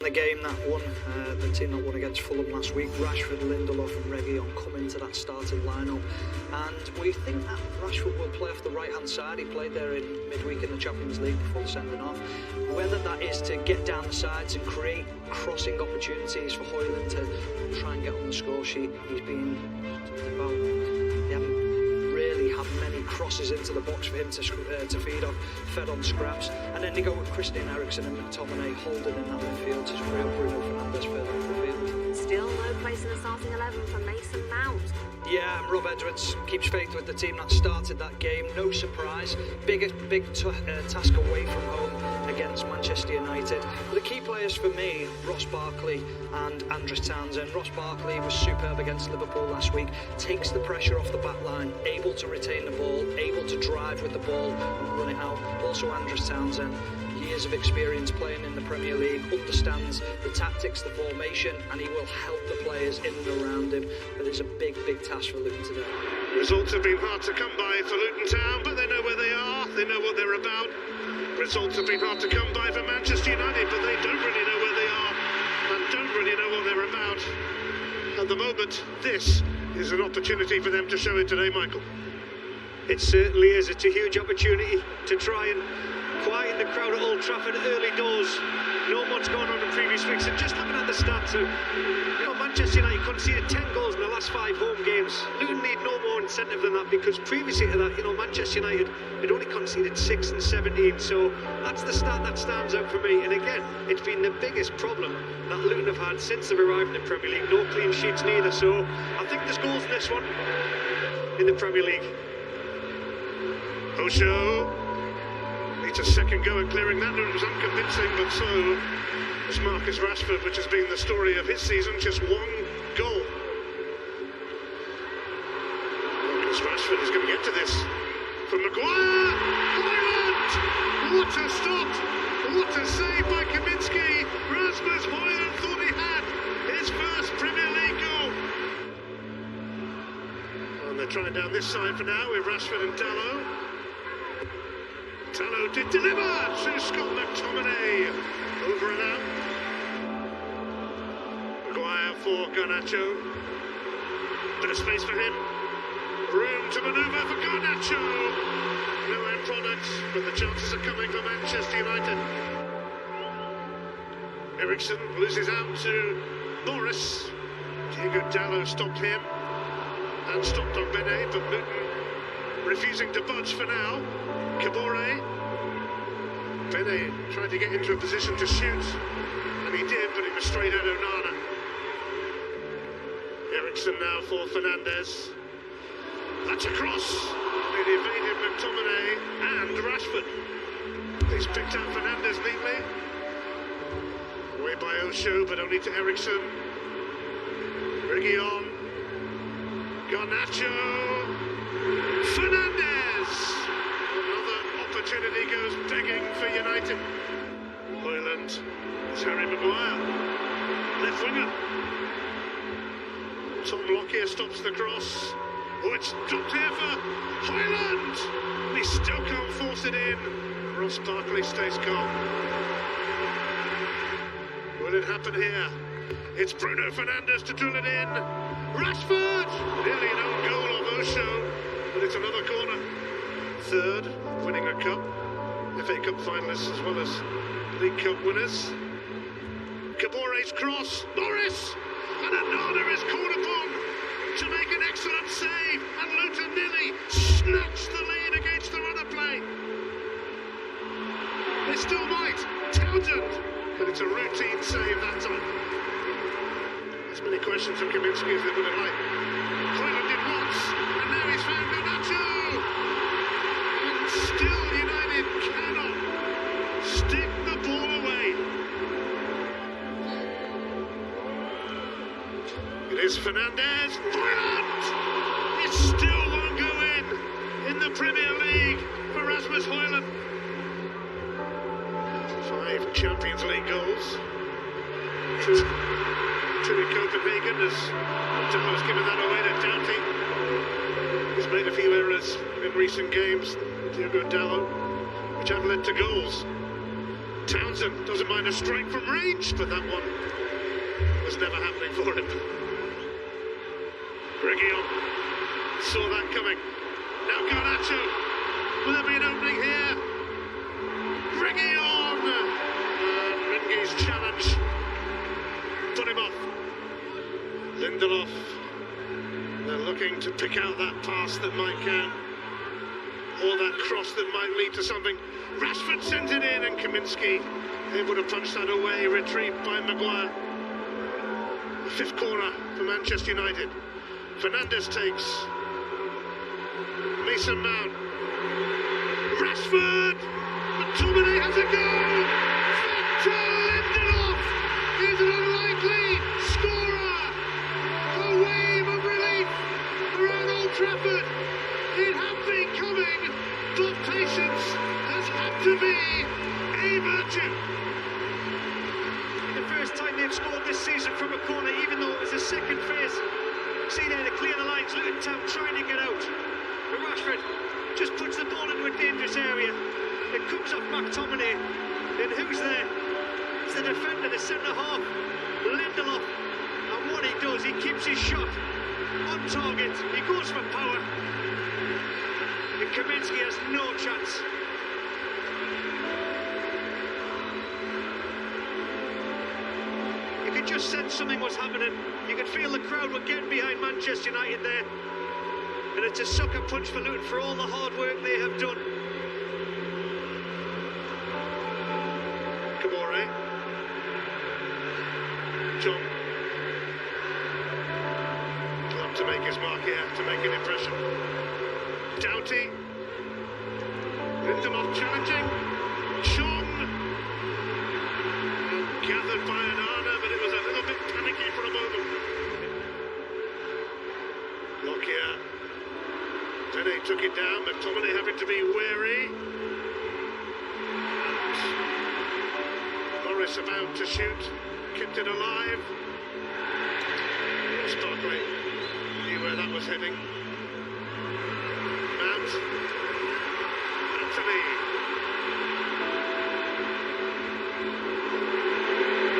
The game that won, the team that won against Fulham last week, Rashford, Lindelof and Reguilon come into that starting lineup, and we think that Rashford will play off the right hand side. He played there in midweek in the Champions League before sending off. Whether that is to get down the sides and create crossing opportunities for Højlund to try and get on the score sheet. He's been they haven't really had many crosses into the box for him to feed off, fed on scraps, and then they go with Christian Eriksen and McTominay holding in that midfield to free up Bruno Fernandes further up the field. Still no place in the starting 11 for Mason Mount. Yeah, and Rob Edwards keeps faith with the team that started that game. No surprise. Big task away from home against Manchester United. But the key players for me, Ross Barkley and Andros Townsend. Ross Barkley was superb against Liverpool last week. Takes the pressure off the back line, able to retain the ball, able to drive with the ball and run it out. Also Andros Townsend, years of experience playing in the Premier League, understands the tactics, the formation, and he will help the players in and around him. But it's a big task for Luton today. Results have been hard to come by for Luton Town, but they know where they are, they know what they're about. Results have been hard to come by for Manchester United, but they don't really know where they are and don't really know what they're about. At the moment, this is an opportunity for them to show it today, Michael. It certainly is. It's a huge opportunity to try and quieten the crowd at Old Trafford early doors. Not much going on in previous weeks, and just looking at the stats, Manchester United conceded 10 goals in the last 5 home games. Luton need no more incentive than that, because previously to that, Manchester United had only conceded 6 and 17. So that's the stat that stands out for me. And again, it's been the biggest problem that Luton have had since they've arrived in the Premier League. No clean sheets neither. So I think there's goals in this one in the Premier League. Osho needs a second go at clearing that. It was unconvincing, but so was Marcus Rashford, which has been the story of his season. Just 1 goal. Marcus Rashford is going to get to this from Maguire. Højlund! What a stop! What a save by Kaminsky! Rasmus Højlund thought he had his first Premier League goal. And they're trying down this side for now with Rashford and Dalot. Dalot did deliver to Scott McTominay. Over and out. Maguire for Garnacho. Bit of space for him. Room to manoeuvre for Garnacho. No end product, but the chances are coming for Manchester United. Eriksen loses out to Morris. Diego Dalot stopped him and stopped on Bene, but Luton refusing to budge for now. Kabore. Bene tried to get into a position to shoot, and he did, but it was straight at Onana. Eriksen now for Fernandes. That's a cross. It evaded McTominay and Rashford. He's picked out Fernandes neatly. Away by Osho, but only to Eriksen. Reguilon. Garnacho. Fernandes! Another opportunity goes begging for United. Højlund. It's Harry Maguire. Left winger. Tom Lockyer stops the cross. Oh, it's dropped here for Højlund! And he still can't force it in. Ross Barkley stays calm. Will it happen here? It's Bruno Fernandes to drill it in. Rashford! Nearly an own goal of Osho, but it's another corner. Third, winning a cup. FA Cup finalists as well as League Cup winners. Kabore's cross. Morris! And Onana is called upon to make an excellent save, and Luton nearly snatched the lead against the runner play. They still might. Townsend! But it's a routine save that time. As many questions of Kaminsky as they would have liked. Højlund did once, and now he's found Garnacho! And still United cannot stick the ball away. It is Fernandes. Højlund! It still won't go in the Premier League for Rasmus Højlund. 5 Champions League goals. Two in Copenhagen, as Dalot's given that away to Doughty. He's made a few errors in recent games, Diego Dalot, which have led to goals. Townsend doesn't mind a strike from range, but that one was never happening for him. Reguilon saw that coming. Now Garnacho. Will there be an opening here? Reguilon! And Rengi's challenge put him off. Lindelof. They're looking to pick out that pass that might count, or that cross that might lead to something. Rashford sent it in, and Kaminski able to punch that away, retrieved by Maguire. The fifth corner for Manchester United. Fernandes takes. Mason Mount. Rashford! McTominay has a go! Victor Lindelof is an unlikely scorer! A wave of relief around Old Trafford. It had been coming, but patience has had to be a virtue. The first time they've scored this season from a corner, even though it was the second phase. See there, to clear the lines, Luton Town trying to get out. But Rashford just puts the ball into a dangerous area. It comes off McTominay. And who's there? It's the defender, the centre-half, Lindelof. And what he does, he keeps his shot on target. He goes for power. And Kaminski has no chance. You could just sense something was happening. You could feel the crowd were getting behind Manchester United there. And it's a sucker punch for Luton for all the hard work they have done. Kabore. John. Club to make his mark here, to make an impression. Doughty. Lindelof challenging. Chong. Gathered by Anana, but it was a little bit panicky for a moment. Lockyer. Penne took it down, McTominay having to be wary. And Morris about to shoot, kept it alive. Stockley knew where that was heading. Mount. Anthony.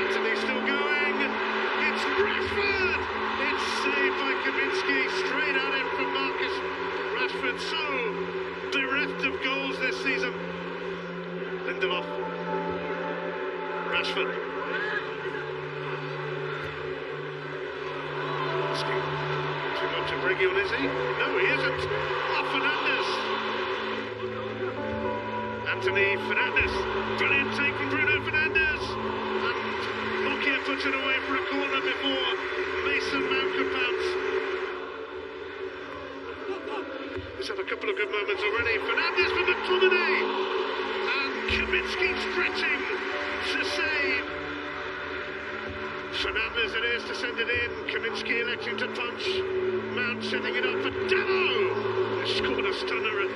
Anthony still going. It's Rashford! It's saved by Kaminski, straight at him from Marcus Rashford, so bereft of goals this season. Lindelof. Rashford. Asking too much of Reguilon, is he? No, he isn't. Oh, Fernandes. Anthony Fernandes. Brilliant take from Bruno Fernandes. And Lockyer puts it away for a corner before Mason Mount could pounce. He's had a couple of good moments already. Fernandes for McTominay. And Kaminski stretching to save. Fernandes it is to send it in. Kaminski electing to punch. Mount setting it up for Demo. He scored a stunner at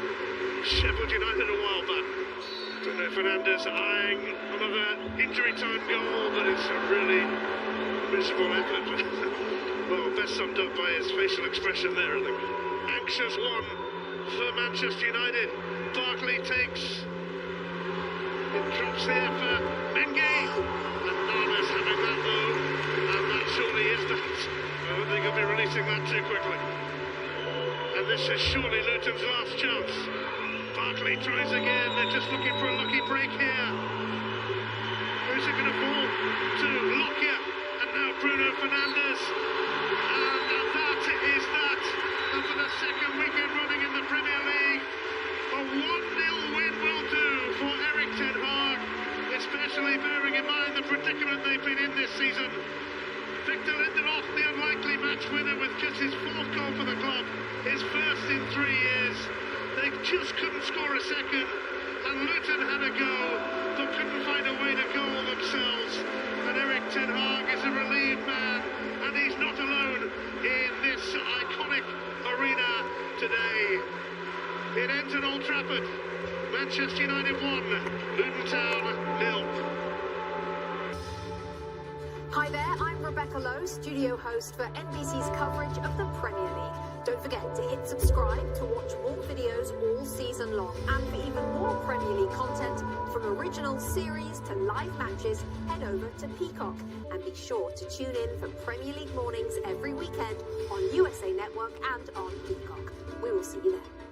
Sheffield United a while back. Bruno Fernandes eyeing another injury time goal, but it's a really miserable effort. Well, best summed up by his facial expression there, I think. Anxious one for Manchester United. Barkley takes. It drops here for Mengi. And Nana's having that though. And that surely is that. I don't think he'll be releasing that too quickly. And this is surely Luton's last chance. Barkley tries again. They're just looking for a lucky break here. Who's it going to fall to? Lockyer. And now Bruno Fernandes. And that is that. And for the second weekend running in the Premier League, a 1-0 win will do for Erik ten Hag, especially bearing in mind the predicament they've been in this season. Victor Lindelof, the unlikely match winner with just his fourth goal for the club, his first in 3 years. They just couldn't score a second, and Luton had a go, but couldn't find a way to goal themselves. And Erik ten Hag is a relieved man, and he's not alone in this iconic arena today. It ends at Old Trafford. Manchester United 1, Luton Town 0. Hi there, I'm Rebecca Lowe, studio host for NBC's coverage of the Premier League. Don't forget to hit subscribe to watch more videos all season long. And for even more Premier League content, from original series to live matches, head over to Peacock. And be sure to tune in for Premier League mornings every weekend on USA Network and on Peacock. We will see you there.